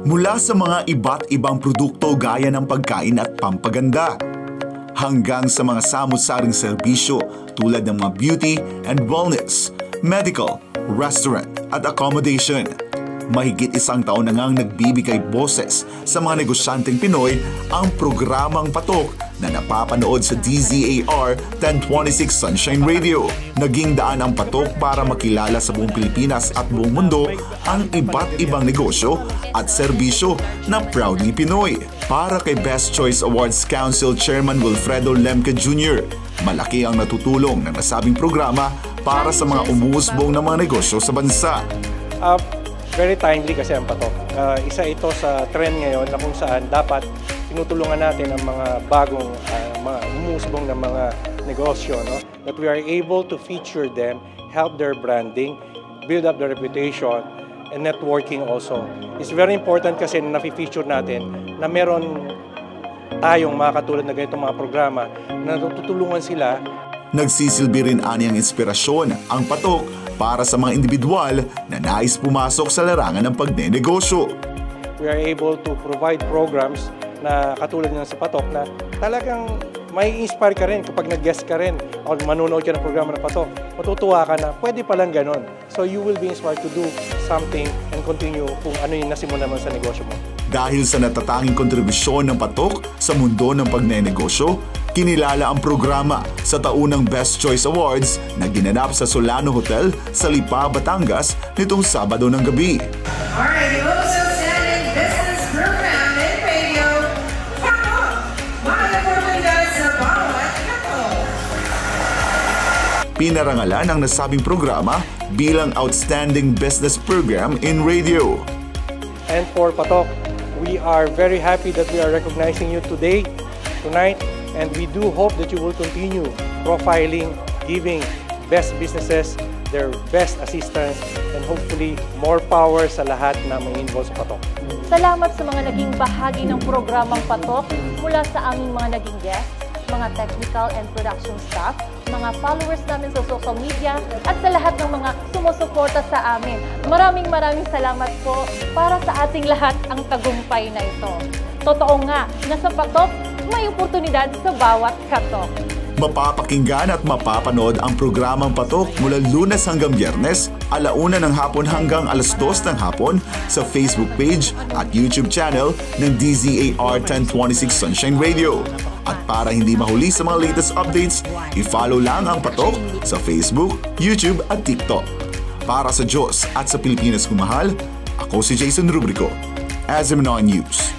Mula sa mga iba't ibang produkto gaya ng pagkain at pampaganda, hanggang sa mga samut-saring serbisyo tulad ng mga beauty and wellness, medical, restaurant at accommodation. Mahigit 1 taon na ngang nagbibigay boses sa mga negosyanteng Pinoy ang programang Patok na napapanood sa DZAR 1026 Sunshine Radio. Naging daan ang Patok para makilala sa buong Pilipinas at buong mundo ang iba't ibang negosyo at serbisyo na proudly Pinoy. Para kay Best Choice Awards Council Chairman Wilfredo Lemke Jr., malaki ang natutulong ng nasabing programa para sa mga umuusbong na mga negosyo sa bansa. Very timely kasi ang Patok. Isa ito sa trend ngayon na kung saan dapat tinutulungan natin ang mga bagong, mga umusbong na mga negosyo, no? That we are able to feature them, help their branding, build up their reputation, and networking also. It's very important kasi na na-feature natin na meron tayong mga katulad na ganitong mga programa na tutulungan sila. Nagsisilbi rin aniyang inspirasyon ang Patok para sa mga individual na nais pumasok sa larangan ng pagnenegosyo. We are able to provide programs na katulad ng sa Patok na talagang may inspire ka rin kapag nag-guest ka rin o manonood ka ng programa ng Patok. Matutuwa ka na pwede palang ganon. So you will be inspired to do something and continue kung ano yung nasimulan mo sa negosyo mo. Dahil sa natatanging kontribusyon ng Patok sa mundo ng pagnenegosyo, kinilala ang programa sa taunang Best Choice Awards na ginanap sa Solano Hotel sa Lipa, Batangas nitong Sabado ng gabi. Alright, the most outstanding business program in radio, Patok! Mga nagpapagdaan sa bawat Patok! Pinarangalan ang nasabing programa bilang Outstanding Business Program in Radio. And for Patok, we are very happy that we are recognizing you tonight, and we do hope that you will continue profiling, giving best businesses their best assistance, and hopefully more power sa lahat na may involved sa Patok. Salamat sa mga naging bahagi ng programang Patok mula sa aming mga naging guests, mga technical and production staff, mga followers namin sa social media, at sa lahat ng mga sumusuporta sa amin. Maraming salamat po para sa ating lahat ang tagumpay na ito. Totoo nga na sa Patok, may oportunidad sa bawat katok. Mapapakinggan at mapapanood ang programang Patok mula Lunes hanggang Biyernes, 1:00 ng hapon hanggang 2:00 ng hapon sa Facebook page at YouTube channel ng DZAR 1026 Sunshine Radio. At para hindi mahuli sa mga latest updates, i-follow lang ang Patok sa Facebook, YouTube at TikTok. Para sa Diyos at sa Pilipinas kumahal, ako si Jason Rubrico, SMNR News.